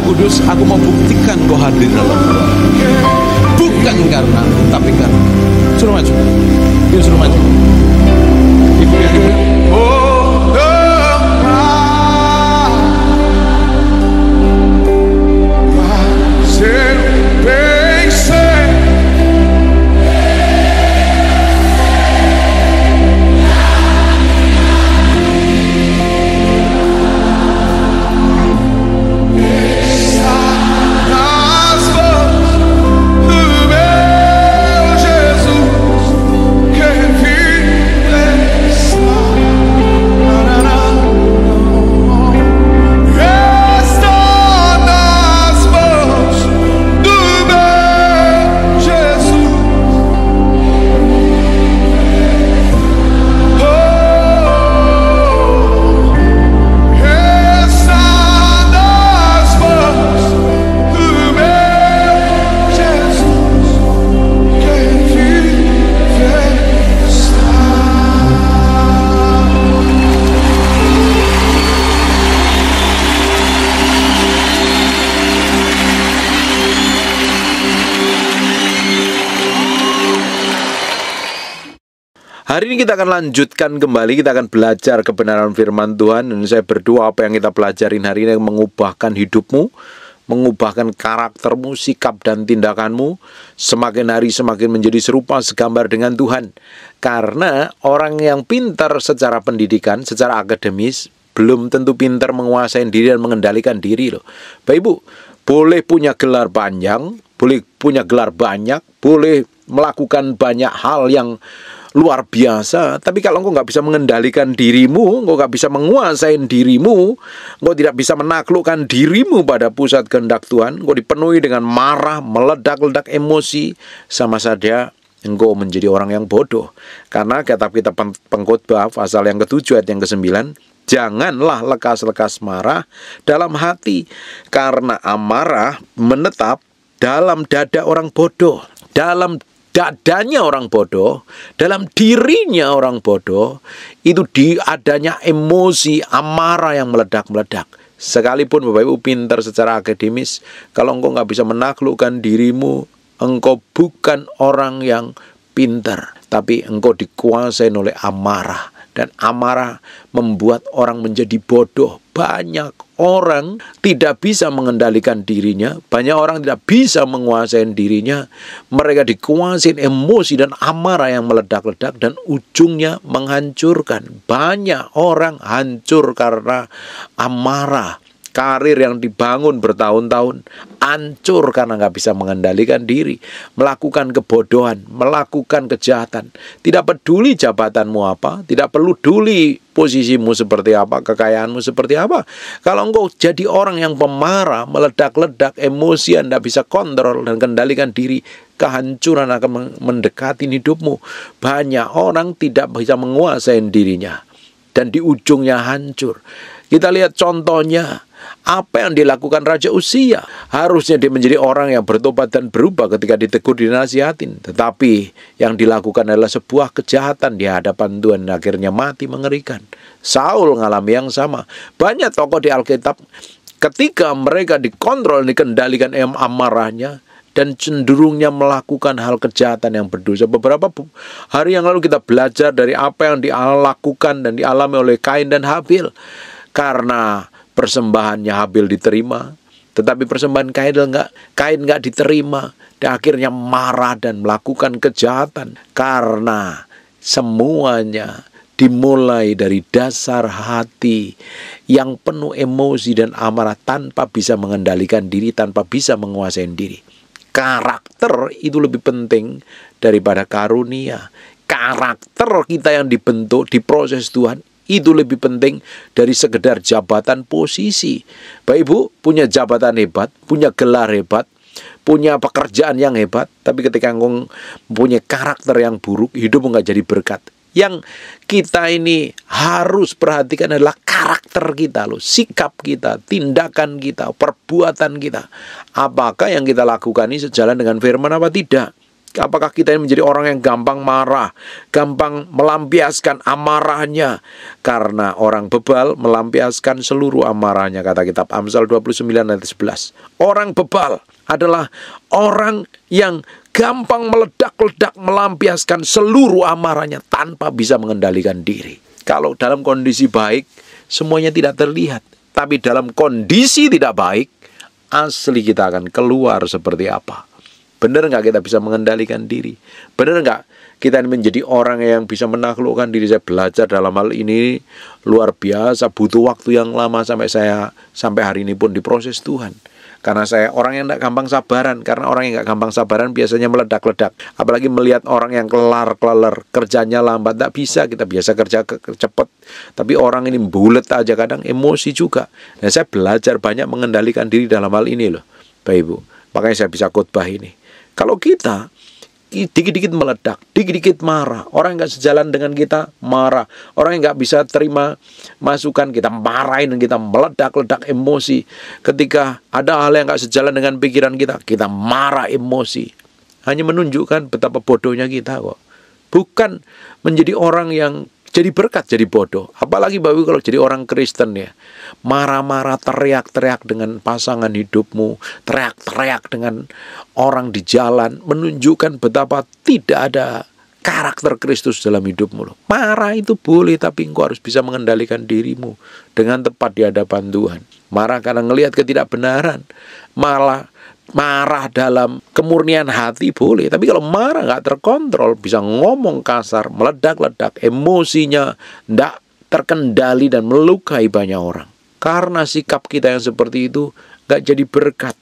Kudus, aku mau buktikan Kau hadir dalam keluarga. Bukan karena, tapi karena. Suruh maju. Yuk suruh maju. Ibu yang ibu. Hari ini kita akan lanjutkan kembali, kita akan belajar kebenaran firman Tuhan. Dan saya berdoa apa yang kita pelajarin hari ini mengubahkan hidupmu, mengubahkan karaktermu, sikap dan tindakanmu. Semakin hari semakin menjadi serupa segambar dengan Tuhan. Karena orang yang pintar secara pendidikan, secara akademis, belum tentu pintar menguasai diri dan mengendalikan diri loh. Bapak Ibu, boleh punya gelar panjang, boleh punya gelar banyak, boleh melakukan banyak hal yang luar biasa, tapi kalau engkau nggak bisa mengendalikan dirimu, engkau nggak bisa menguasai dirimu, engkau tidak bisa menaklukkan dirimu pada pusat kehendak Tuhan, engkau dipenuhi dengan marah, meledak-ledak emosi, sama saja engkau menjadi orang yang bodoh. Karena kitab Pengkhotbah pasal yang ke-7 ayat yang ke-9, janganlah lekas-lekas marah dalam hati, karena amarah menetap dalam dada orang bodoh, dalam dadanya orang bodoh, dalam dirinya orang bodoh, itu adanya emosi amarah yang meledak-meledak. Sekalipun Bapak Ibu pintar secara akademis, kalau engkau nggak bisa menaklukkan dirimu, engkau bukan orang yang pintar, tapi engkau dikuasai oleh amarah. Dan amarah membuat orang menjadi bodoh. Banyak orang tidak bisa mengendalikan dirinya. Banyak orang tidak bisa menguasai dirinya. Mereka dikuasai emosi dan amarah yang meledak-ledak. Dan ujungnya menghancurkan. Banyak orang hancur karena amarah. Karir yang dibangun bertahun-tahun hancur karena nggak bisa mengendalikan diri, melakukan kebodohan, melakukan kejahatan. Tidak peduli jabatanmu apa, tidak perlu peduli posisimu seperti apa, kekayaanmu seperti apa. Kalau engkau jadi orang yang pemarah, meledak-ledak, emosi, Anda bisa kontrol dan kendalikan diri, kehancuran akan mendekati hidupmu. Banyak orang tidak bisa menguasai dirinya dan di ujungnya hancur. Kita lihat contohnya, apa yang dilakukan Raja Uzia. Harusnya dia menjadi orang yang bertobat dan berubah ketika ditegur, dinasihatin. Tetapi yang dilakukan adalah sebuah kejahatan di hadapan Tuhan. Akhirnya mati mengerikan. Saul mengalami yang sama. Banyak tokoh di Alkitab, ketika mereka dikontrol, dikendalikan amarahnya, dan cenderungnya melakukan hal kejahatan yang berdosa. Beberapa hari yang lalu kita belajar dari apa yang dilakukan dan dialami oleh Kain dan Habil. Karena persembahannya Habil diterima, tetapi persembahan Kain nggak diterima, dan akhirnya marah dan melakukan kejahatan. Karena semuanya dimulai dari dasar hati yang penuh emosi dan amarah, tanpa bisa mengendalikan diri, tanpa bisa menguasai diri. Karakter itu lebih penting daripada karunia. Karakter kita yang dibentuk, diproses Tuhan, itu lebih penting dari sekedar jabatan posisi. Bapak Ibu punya jabatan hebat, punya gelar hebat, punya pekerjaan yang hebat, tapi ketika engkau punya karakter yang buruk, hidup nggak jadi berkat. Yang kita ini harus perhatikan adalah karakter kita loh, sikap kita, tindakan kita, perbuatan kita. Apakah yang kita lakukan ini sejalan dengan firman apa tidak? Apakah kita ini menjadi orang yang gampang marah, gampang melampiaskan amarahnya? Karena orang bebal melampiaskan seluruh amarahnya, kata kitab Amsal 29 ayat 11. Orang bebal adalah orang yang gampang meledak-ledak melampiaskan seluruh amarahnya tanpa bisa mengendalikan diri. Kalau dalam kondisi baik, semuanya tidak terlihat. Tapi dalam kondisi tidak baik, asli kita akan keluar seperti apa. Benar nggak kita bisa mengendalikan diri? Benar nggak kita menjadi orang yang bisa menaklukkan diri? Saya belajar dalam hal ini luar biasa, butuh waktu yang lama sampai hari ini pun diproses Tuhan. Karena saya orang yang tidak gampang sabaran. Karena orang yang nggak gampang sabaran biasanya meledak-ledak. Apalagi melihat orang yang kelar-kelar, kerjanya lambat, tidak bisa. Kita biasa kerja cepat, tapi orang ini bulet aja, kadang emosi juga. Dan saya belajar banyak mengendalikan diri dalam hal ini loh, Bapak Ibu. Makanya saya bisa khotbah ini. Kalau kita dikit-dikit meledak, dikit-dikit marah, orang yang nggak sejalan dengan kita marah, orang yang nggak bisa terima masukan kita marahin dan kita meledak-ledak emosi. Ketika ada hal yang nggak sejalan dengan pikiran kita marah emosi. Hanya menunjukkan betapa bodohnya kita kok. Bukan menjadi orang yang jadi berkat, jadi bodoh. Apalagi Bapak Ibu kalau jadi orang Kristen ya, marah-marah, teriak-teriak dengan pasangan hidupmu, teriak-teriak dengan orang di jalan, menunjukkan betapa tidak ada karakter Kristus dalam hidupmu loh. Marah itu boleh, tapi engkau harus bisa mengendalikan dirimu dengan tepat di hadapan Tuhan. Marah karena ngelihat ketidakbenaran, malah marah dalam kemurnian hati boleh, tapi kalau marah nggak terkontrol, bisa ngomong kasar, meledak-ledak, emosinya nggak terkendali dan melukai banyak orang. Karena sikap kita yang seperti itu nggak jadi berkat.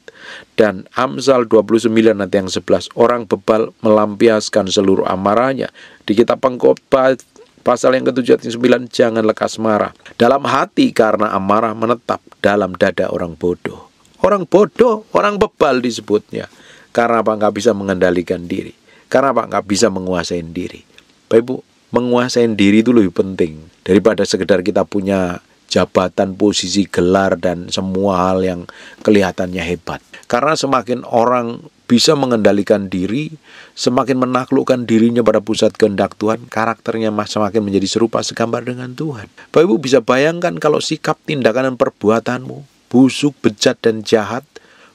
Dan Amsal 29 ayat yang 11, orang bebal melampiaskan seluruh amarahnya. Di kitab Pengkhotbah pasal yang ke-7 ayat 9, jangan lekas marah. Dalam hati karena amarah menetap dalam dada orang bodoh. Orang bodoh, orang bebal disebutnya. Karena apa? Nggak bisa mengendalikan diri. Karena apa? Nggak bisa menguasai diri. Bapak Ibu, menguasai diri itu lebih penting daripada sekedar kita punya jabatan, posisi, gelar, dan semua hal yang kelihatannya hebat. Karena semakin orang bisa mengendalikan diri, semakin menaklukkan dirinya pada pusat kehendak Tuhan, karakternya semakin menjadi serupa segambar dengan Tuhan. Bapak Ibu bisa bayangkan kalau sikap, tindakan, dan perbuatanmu busuk, bejat, dan jahat,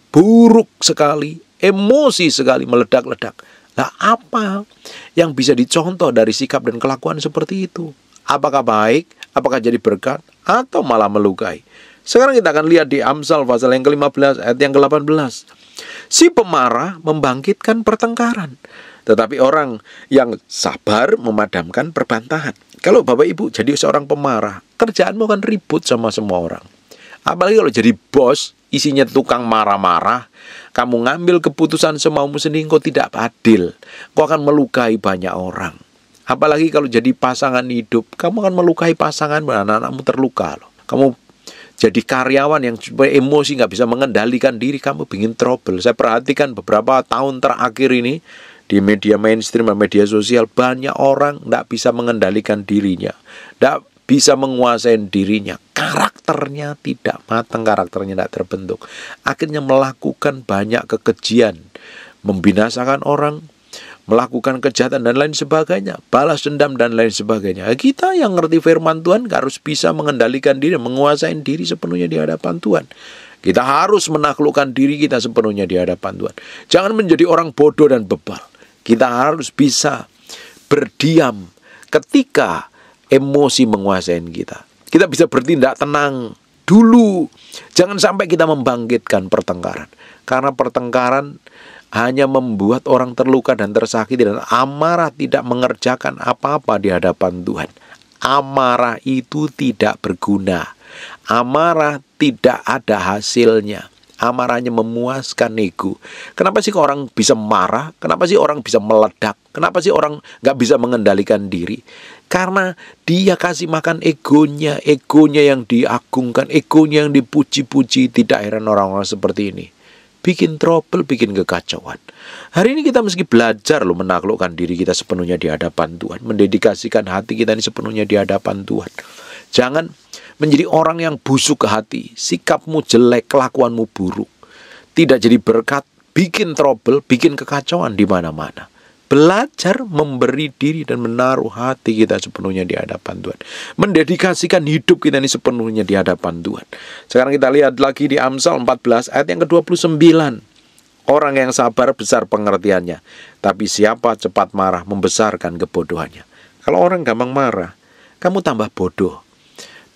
buruk sekali, emosi sekali, meledak-ledak. Nah, apa yang bisa dicontoh dari sikap dan kelakuan seperti itu? Apakah baik? Apakah jadi berkat? Atau malah melukai? Sekarang kita akan lihat di Amsal pasal yang ke-15 ayat yang ke-18. Si pemarah membangkitkan pertengkaran, tetapi orang yang sabar memadamkan perbantahan. Kalau Bapak Ibu jadi seorang pemarah, kerjaanmu akan ribut sama semua orang. Apalagi kalau jadi bos, isinya tukang marah-marah, kamu ngambil keputusan semaumu sendiri, kau tidak adil. Kau akan melukai banyak orang. Apalagi kalau jadi pasangan hidup, kamu akan melukai pasangan, anak-anakmu terluka loh. Kamu jadi karyawan yang emosi, nggak bisa mengendalikan diri, kamu bikin trouble. Saya perhatikan beberapa tahun terakhir ini, di media mainstream dan media sosial, banyak orang nggak bisa mengendalikan dirinya. Nggak bisa menguasai dirinya, karakternya tidak matang, karakternya tidak terbentuk. Akhirnya melakukan banyak kekejian, membinasakan orang, melakukan kejahatan dan lain sebagainya, balas dendam dan lain sebagainya. Kita yang ngerti firman Tuhan harus bisa mengendalikan diri, menguasai diri sepenuhnya di hadapan Tuhan. Kita harus menaklukkan diri kita sepenuhnya di hadapan Tuhan. Jangan menjadi orang bodoh dan bebal. Kita harus bisa berdiam ketika emosi menguasai kita. Kita bisa bertindak tenang dulu. Jangan sampai kita membangkitkan pertengkaran. Karena pertengkaran hanya membuat orang terluka dan tersakiti, dan amarah tidak mengerjakan apa-apa di hadapan Tuhan. Amarah itu tidak berguna. Amarah tidak ada hasilnya. Amarahnya memuaskan ego. Kenapa sih orang bisa marah? Kenapa sih orang bisa meledak? Kenapa sih orang nggak bisa mengendalikan diri? Karena dia kasih makan egonya, egonya yang diagungkan, egonya yang dipuji-puji. Tidak heran orang-orang seperti ini bikin trouble, bikin kekacauan. Hari ini kita mesti belajar loh menaklukkan diri kita sepenuhnya di hadapan Tuhan, mendedikasikan hati kita ini sepenuhnya di hadapan Tuhan. Jangan menjadi orang yang busuk ke hati, sikapmu jelek, kelakuanmu buruk, tidak jadi berkat, bikin trouble, bikin kekacauan di mana-mana. Belajar memberi diri dan menaruh hati kita sepenuhnya di hadapan Tuhan. Mendedikasikan hidup kita ini sepenuhnya di hadapan Tuhan. Sekarang kita lihat lagi di Amsal 14 ayat yang ke-29. Orang yang sabar besar pengertiannya, tapi siapa cepat marah membesarkan kebodohannya. Kalau orang gampang marah, kamu tambah bodoh,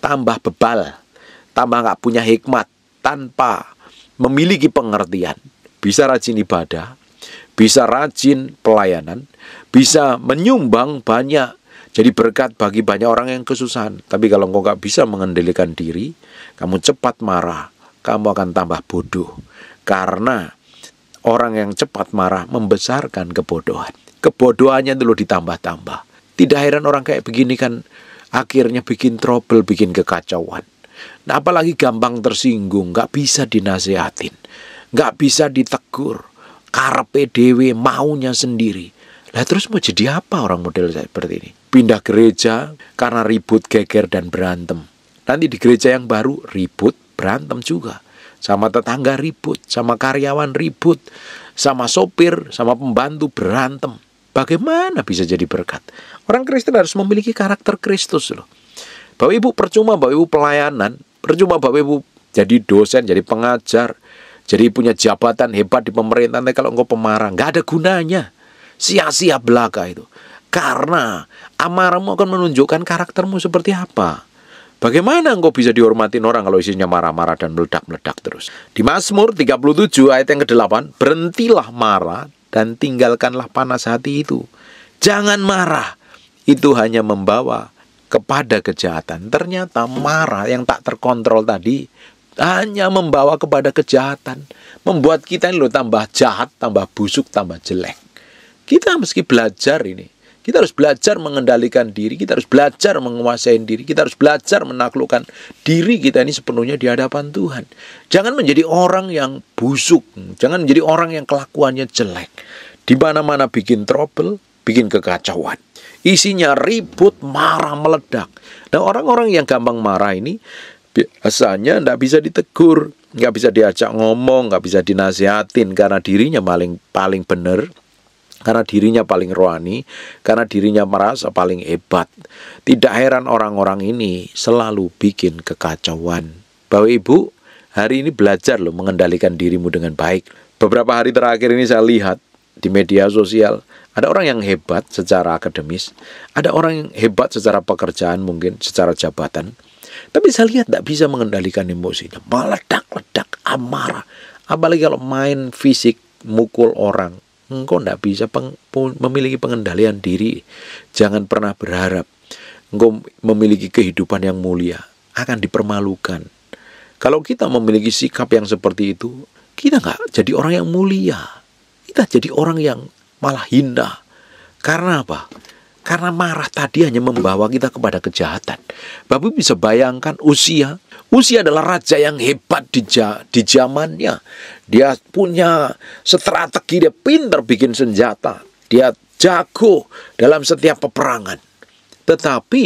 tambah bebal, tambah gak punya hikmat, tanpa memiliki pengertian. Bisa rajin ibadah, bisa rajin pelayanan, bisa menyumbang banyak, jadi berkat bagi banyak orang yang kesusahan. Tapi kalau engkau gak bisa mengendalikan diri, kamu cepat marah, kamu akan tambah bodoh. Karena orang yang cepat marah membesarkan kebodohan. Kebodohannya dulu ditambah-tambah. Tidak heran orang kayak begini kan akhirnya bikin trouble, bikin kekacauan. Nah, apalagi gampang tersinggung, gak bisa dinasihatin, gak bisa ditegur, karepe dhewe maunya sendiri. Lah terus mau jadi apa orang model seperti ini? Pindah gereja karena ribut, geger, dan berantem. Nanti di gereja yang baru ribut, berantem juga. Sama tetangga ribut, sama karyawan ribut, sama sopir, sama pembantu berantem. Bagaimana bisa jadi berkat? Orang Kristen harus memiliki karakter Kristus loh. Bapak Ibu percuma Bapak Ibu pelayanan, percuma Bapak Ibu jadi dosen, jadi pengajar, jadi punya jabatan hebat di pemerintahan, tapi kalau engkau pemarah, nggak ada gunanya. Sia-sia belaka itu. Karena amarahmu akan menunjukkan karaktermu seperti apa. Bagaimana engkau bisa dihormatin orang kalau isinya marah-marah dan meledak-meledak terus? Di Mazmur 37 ayat yang ke-8, berhentilah marah dan tinggalkanlah panas hati itu. Jangan marah, itu hanya membawa kepada kejahatan. Ternyata marah yang tak terkontrol tadi hanya membawa kepada kejahatan. Membuat kita ini loh tambah jahat, tambah busuk, tambah jelek. Kita meski belajar ini. Kita harus belajar mengendalikan diri. Kita harus belajar menguasai diri. Kita harus belajar menaklukkan diri kita ini sepenuhnya di hadapan Tuhan. Jangan menjadi orang yang busuk. Jangan menjadi orang yang kelakuannya jelek. Di mana-mana bikin trouble, bikin kekacauan. Isinya ribut, marah, meledak. Nah, orang-orang yang gampang marah ini biasanya tidak bisa ditegur, nggak bisa diajak ngomong, nggak bisa dinasihatin karena dirinya paling benar, karena dirinya paling rohani, karena dirinya merasa paling hebat. Tidak heran orang-orang ini selalu bikin kekacauan. Bapak Ibu, hari ini belajar loh mengendalikan dirimu dengan baik. Beberapa hari terakhir ini saya lihat di media sosial, ada orang yang hebat secara akademis, ada orang yang hebat secara pekerjaan mungkin, secara jabatan. Tapi saya lihat tidak bisa mengendalikan emosinya, meledak-ledak, amarah. Apalagi kalau main fisik, mukul orang, engkau tidak bisa memiliki pengendalian diri. Jangan pernah berharap engkau memiliki kehidupan yang mulia, akan dipermalukan. Kalau kita memiliki sikap yang seperti itu, kita nggak jadi orang yang mulia. Kita jadi orang yang malah hina. Karena apa? Karena marah tadi hanya membawa kita kepada kejahatan. Bapak bisa bayangkan Uzia. Uzia adalah raja yang hebat di zamannya. Dia punya strategi, dia pintar bikin senjata. Dia jago dalam setiap peperangan. Tetapi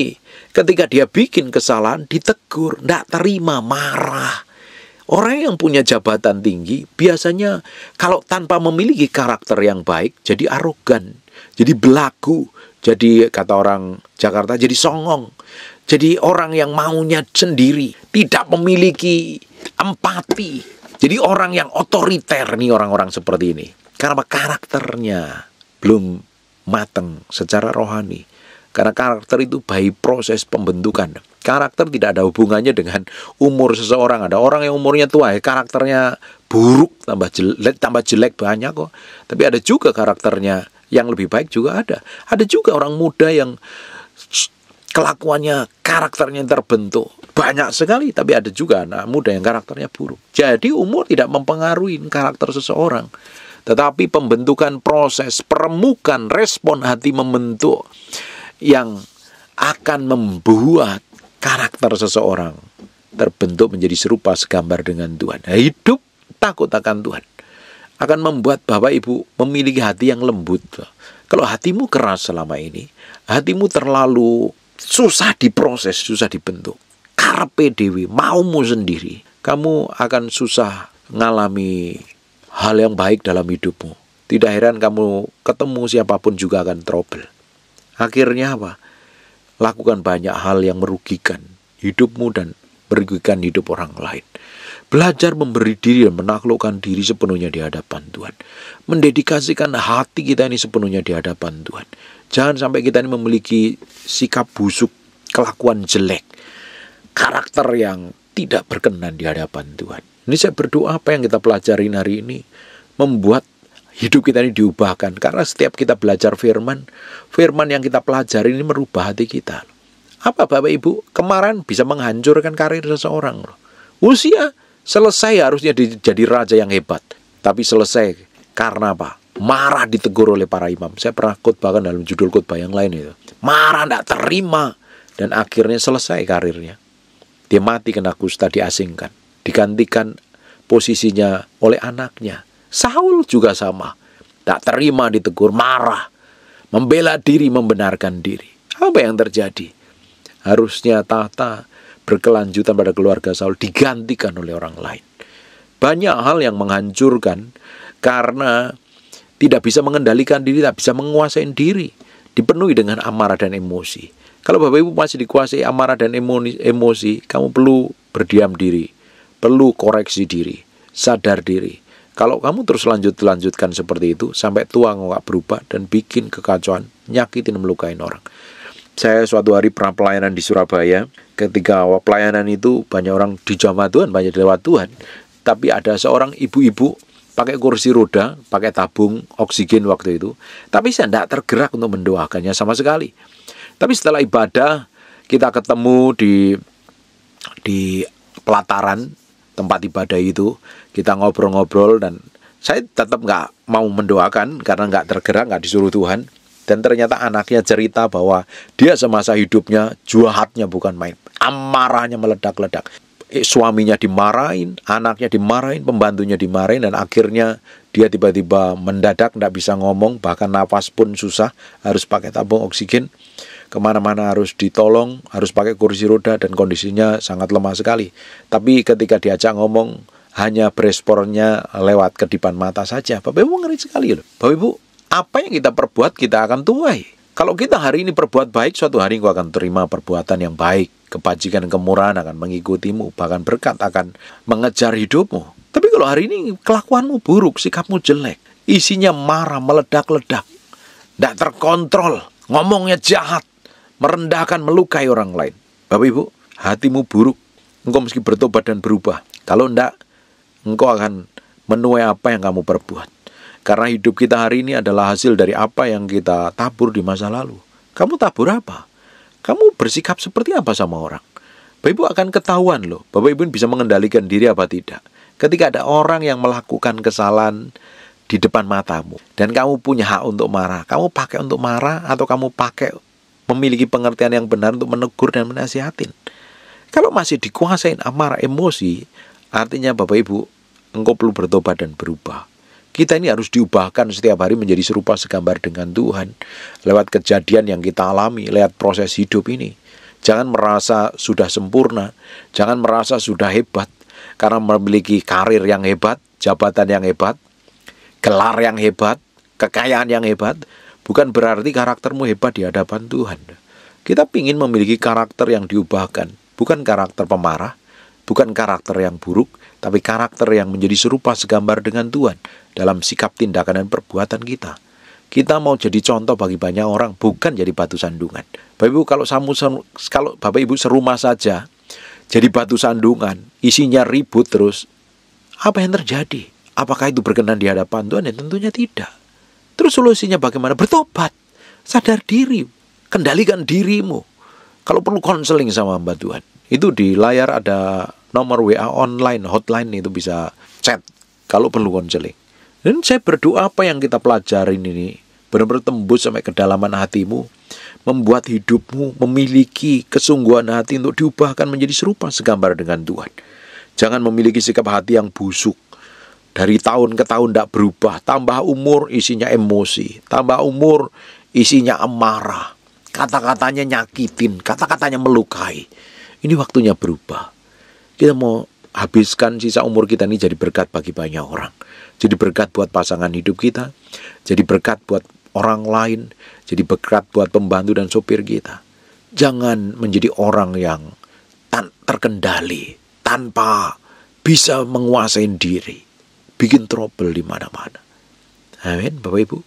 ketika dia bikin kesalahan, ditegur, tidak terima, marah. Orang yang punya jabatan tinggi biasanya kalau tanpa memiliki karakter yang baik jadi arogan, jadi belagu, jadi kata orang Jakarta jadi songong, jadi orang yang maunya sendiri, tidak memiliki empati, jadi orang yang otoriter nih orang-orang seperti ini. Karena karakternya belum matang secara rohani. Karena karakter itu by proses pembentukan. Karakter tidak ada hubungannya dengan umur seseorang. Ada orang yang umurnya tua, karakternya buruk, tambah jelek banyak kok. Tapi ada juga karakternya yang lebih baik juga ada. Ada juga orang muda yang kelakuannya, karakternya terbentuk banyak sekali. Tapi ada juga anak muda yang karakternya buruk. Jadi umur tidak mempengaruhi karakter seseorang. Tetapi pembentukan proses, peremukan, respon hati membentuk yang akan membuat karakter seseorang terbentuk menjadi serupa segambar dengan Tuhan. Nah, hidup takut akan Tuhan akan membuat Bapak Ibu memiliki hati yang lembut. Kalau hatimu keras selama ini, hatimu terlalu susah diproses, susah dibentuk, karepe dhewe, maumu sendiri, kamu akan susah ngalami hal yang baik dalam hidupmu. Tidak heran kamu ketemu siapapun juga akan trouble. Akhirnya apa? Lakukan banyak hal yang merugikan hidupmu dan merugikan hidup orang lain. Belajar memberi diri dan menaklukkan diri sepenuhnya di hadapan Tuhan. Mendedikasikan hati kita ini sepenuhnya di hadapan Tuhan. Jangan sampai kita ini memiliki sikap busuk, kelakuan jelek, karakter yang tidak berkenan di hadapan Tuhan. Ini saya berdoa apa yang kita pelajarin hari ini membuat hidup kita ini diubahkan. Karena setiap kita belajar firman yang kita pelajari ini merubah hati kita. Apa Bapak Ibu? Kemarahan bisa menghancurkan karir seseorang. Usia selesai harusnya jadi raja yang hebat. Tapi selesai karena apa? Marah ditegur oleh para imam. Saya pernah khotbahkan dalam judul khotbah yang lain itu. Marah, tidak terima. Dan akhirnya selesai karirnya. Dia mati kena kusta, diasingkan. Digantikan posisinya oleh anaknya. Saul juga sama. Tak terima ditegur, marah. Membela diri, membenarkan diri. Apa yang terjadi? Harusnya tahta berkelanjutan pada keluarga Saul digantikan oleh orang lain. Banyak hal yang menghancurkan karena tidak bisa mengendalikan diri, tidak bisa menguasai diri. Dipenuhi dengan amarah dan emosi. Kalau Bapak Ibu masih dikuasai amarah dan emosi, kamu perlu berdiam diri. Perlu koreksi diri, sadar diri. Kalau kamu terus lanjutkan seperti itu, sampai tua nggak berubah dan bikin kekacauan, nyakitin, melukain orang. Saya suatu hari pernah pelayanan di Surabaya. Ketika pelayanan itu banyak orang dijamah Tuhan, banyak lewat Tuhan. Tapi ada seorang ibu-ibu pakai kursi roda, pakai tabung oksigen waktu itu. Tapi saya tidak tergerak untuk mendoakannya sama sekali. Tapi setelah ibadah, kita ketemu di pelataran tempat ibadah itu. Kita ngobrol-ngobrol dan saya tetap nggak mau mendoakan karena nggak tergerak, nggak disuruh Tuhan. Dan ternyata anaknya cerita bahwa dia semasa hidupnya jahatnya bukan main. Amarahnya meledak-ledak. Suaminya dimarahin, anaknya dimarahin, pembantunya dimarahin. Dan akhirnya dia tiba-tiba mendadak, tidak bisa ngomong. Bahkan nafas pun susah, harus pakai tabung oksigen. Kemana-mana harus ditolong, harus pakai kursi roda. Dan kondisinya sangat lemah sekali. Tapi ketika diajak ngomong, hanya beresponnya lewat kedipan mata saja. Bapak Ibu ngeri sekali loh. Bapak Ibu, apa yang kita perbuat kita akan tuai. Kalau kita hari ini berbuat baik, suatu hari engkau akan terima perbuatan yang baik. Kebajikan, kemurahan akan mengikutimu. Bahkan berkat akan mengejar hidupmu. Tapi kalau hari ini kelakuanmu buruk, sikapmu jelek, isinya marah, meledak-ledak, tidak terkontrol, ngomongnya jahat, merendahkan, melukai orang lain. Bapak Ibu, hatimu buruk, engkau mesti bertobat dan berubah. Kalau tidak, engkau akan menuai apa yang kamu perbuat. Karena hidup kita hari ini adalah hasil dari apa yang kita tabur di masa lalu. Kamu tabur apa? Kamu bersikap seperti apa sama orang? Bapak Ibu akan ketahuan loh. Bapak Ibu bisa mengendalikan diri apa tidak. Ketika ada orang yang melakukan kesalahan di depan matamu. Dan kamu punya hak untuk marah. Kamu pakai untuk marah atau kamu pakai memiliki pengertian yang benar untuk menegur dan menasihatin. Kalau masih dikuasain amarah emosi, artinya Bapak Ibu, engkau perlu bertobat dan berubah. Kita ini harus diubahkan setiap hari menjadi serupa segambar dengan Tuhan. Lewat kejadian yang kita alami, lewat proses hidup ini. Jangan merasa sudah sempurna. Jangan merasa sudah hebat. Karena memiliki karir yang hebat, jabatan yang hebat, gelar yang hebat, kekayaan yang hebat. Bukan berarti karaktermu hebat di hadapan Tuhan. Kita ingin memiliki karakter yang diubahkan. Bukan karakter pemarah, bukan karakter yang buruk, tapi karakter yang menjadi serupa segambar dengan Tuhan dalam sikap, tindakan, dan perbuatan kita. Kita mau jadi contoh bagi banyak orang, bukan jadi batu sandungan. Bapak Ibu, kalau Bapak Ibu serumah saja jadi batu sandungan, isinya ribut terus, apa yang terjadi? Apakah itu berkenan di hadapan Tuhan? Ya tentunya tidak. Terus solusinya bagaimana? Bertobat, sadar diri, kendalikan dirimu. Kalau perlu konseling sama hamba Tuhan, itu di layar ada nomor WA online, hotline, itu bisa chat kalau perlu konseling. Dan saya berdoa apa yang kita pelajarin ini benar-benar tembus sampai kedalaman hatimu, membuat hidupmu memiliki kesungguhan hati untuk diubahkan menjadi serupa segambar dengan Tuhan. Jangan memiliki sikap hati yang busuk. Dari tahun ke tahun tidak berubah. Tambah umur isinya emosi, tambah umur isinya amarah, kata-katanya nyakitin, kata-katanya melukai. Ini waktunya berubah. Kita mau habiskan sisa umur kita ini jadi berkat bagi banyak orang. jadi berkat buat pasangan hidup kita, jadi berkat buat orang lain, jadi berkat buat pembantu dan sopir kita. Jangan menjadi orang yang terkendali, tanpa bisa menguasai diri, bikin trouble di mana-mana. Amin, Bapak Ibu.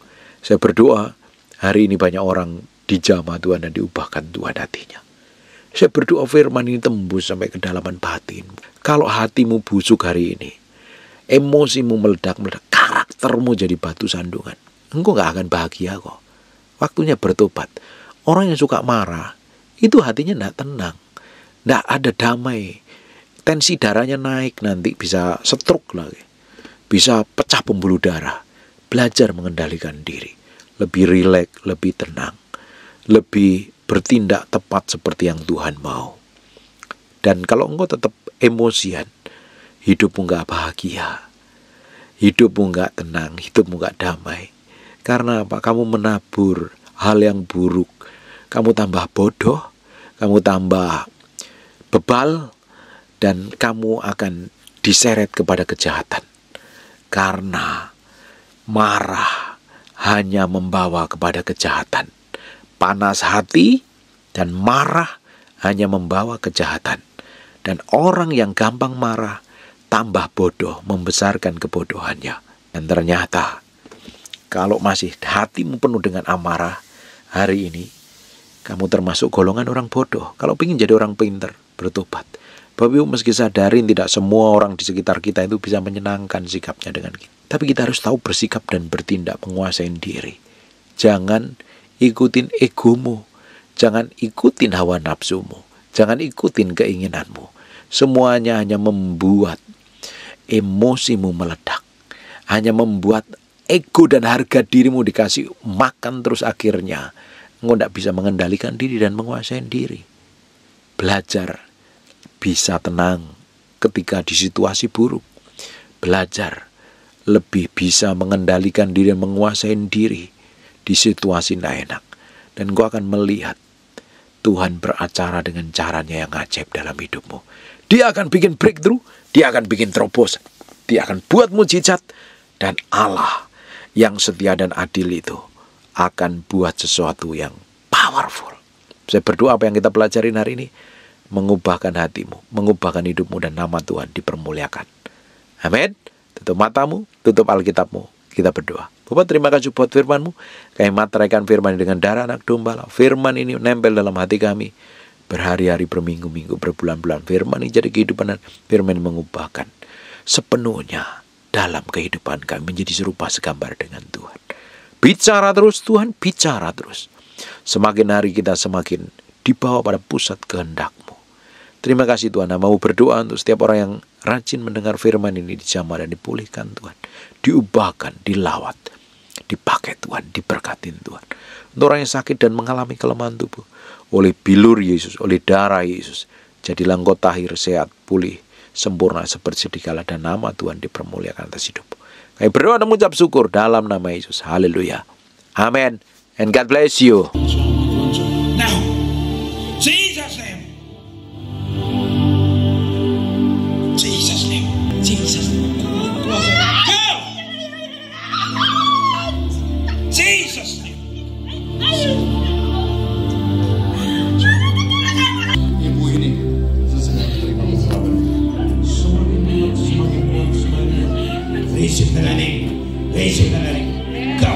Saya berdoa hari ini banyak orang dijamah Tuhan dan diubahkan Tuhan hatinya. Saya berdoa firman ini tembus sampai kedalaman batinmu. Kalau hatimu busuk hari ini, emosimu meledak-meledak, karaktermu jadi batu sandungan, engkau gak akan bahagia kok. Waktunya bertobat. Orang yang suka marah, itu hatinya gak tenang, gak ada damai. Tensi darahnya naik, nanti bisa stroke lagi, bisa pecah pembuluh darah. Belajar mengendalikan diri, lebih rileks, lebih tenang, lebih bertindak tepat seperti yang Tuhan mau. Dan kalau engkau tetap emosian, hidupmu gak bahagia, hidupmu gak tenang, hidupmu gak damai. Karena apa? Kamu menabur hal yang buruk, kamu tambah bodoh, kamu tambah bebal, dan kamu akan diseret kepada kejahatan. Karena marah hanya membawa kepada kejahatan. Panas hati dan marah hanya membawa kejahatan. Dan orang yang gampang marah tambah bodoh, membesarkan kebodohannya. Dan ternyata kalau masih hatimu penuh dengan amarah, hari ini kamu termasuk golongan orang bodoh. Kalau ingin jadi orang pintar, bertobat. Bapak Ibu meski sadarin tidak semua orang di sekitar kita itu bisa menyenangkan sikapnya dengan kita. Tapi kita harus tahu bersikap dan bertindak menguasai diri. Jangan ikutin egomu. Jangan ikutin hawa nafsumu. Jangan ikutin keinginanmu. Semuanya hanya membuat emosimu meledak. Hanya membuat ego dan harga dirimu dikasih makan terus, akhirnya engkau tidak bisa mengendalikan diri dan menguasai diri. Belajar bisa tenang ketika di situasi buruk. Belajar lebih bisa mengendalikan diri dan menguasai diri di situasi tidak enak. Dan kau akan melihat Tuhan beracara dengan caranya yang ajaib dalam hidupmu. Dia akan bikin breakthrough, dia akan bikin terobosan, dia akan buat mujizat, dan Allah yang setia dan adil itu akan buat sesuatu yang powerful. Saya berdoa apa yang kita pelajarin hari ini mengubahkan hatimu, mengubahkan hidupmu, dan nama Tuhan dipermuliakan. Amin. Tutup matamu, tutup Alkitabmu, kita berdoa. Bapak, terima kasih buat firman-Mu. Kami materaikan firman dengan darah anak domba. Firman ini nempel dalam hati kami berhari-hari, berminggu-minggu, berbulan-bulan. Firman ini jadi kehidupan, dan firman ini mengubahkan sepenuhnya dalam kehidupan kami menjadi serupa segambar dengan Tuhan. Bicara terus Tuhan, bicara terus. Semakin hari kita semakin dibawa pada pusat kehendak-Mu. Terima kasih Tuhan. Mau berdoa untuk setiap orang yang rajin mendengar firman ini, dijamah dan dipulihkan Tuhan, diubahkan, dilawat, dipakai Tuhan, diberkatin Tuhan. Untuk orang yang sakit dan mengalami kelemahan tubuh, oleh bilur Yesus, oleh darah Yesus, jadilah engkau tahir, sehat, pulih, sempurna seperti sedikala, dan nama Tuhan dipermuliakan atas hidup. Kami berdoa dan mengucap syukur dalam nama Yesus. Haleluya. Amen. And God bless you. Now, Jesus name. Jesus name. Jesus name. Go! Jesus name. Ibu ini sesuai terima receive the name. Receive the name. Go.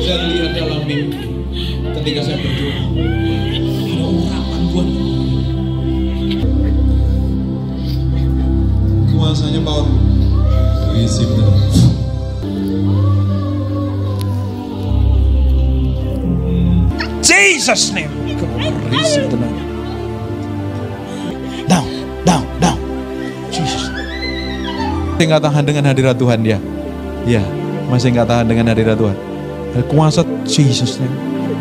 Saya lihat dalam mimpi ketika saya berdoa, ada urapan Tuhan. Kuasanya power. Receive the name. Jesus name. Receive the name. Down. Jesus. Masih nggak tahan dengan hadirat Tuhan ya? Ya, masih nggak tahan dengan hadirat Tuhan. Dan kuasa Jesus name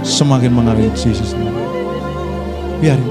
semakin mengalir Jesus name. Biarin.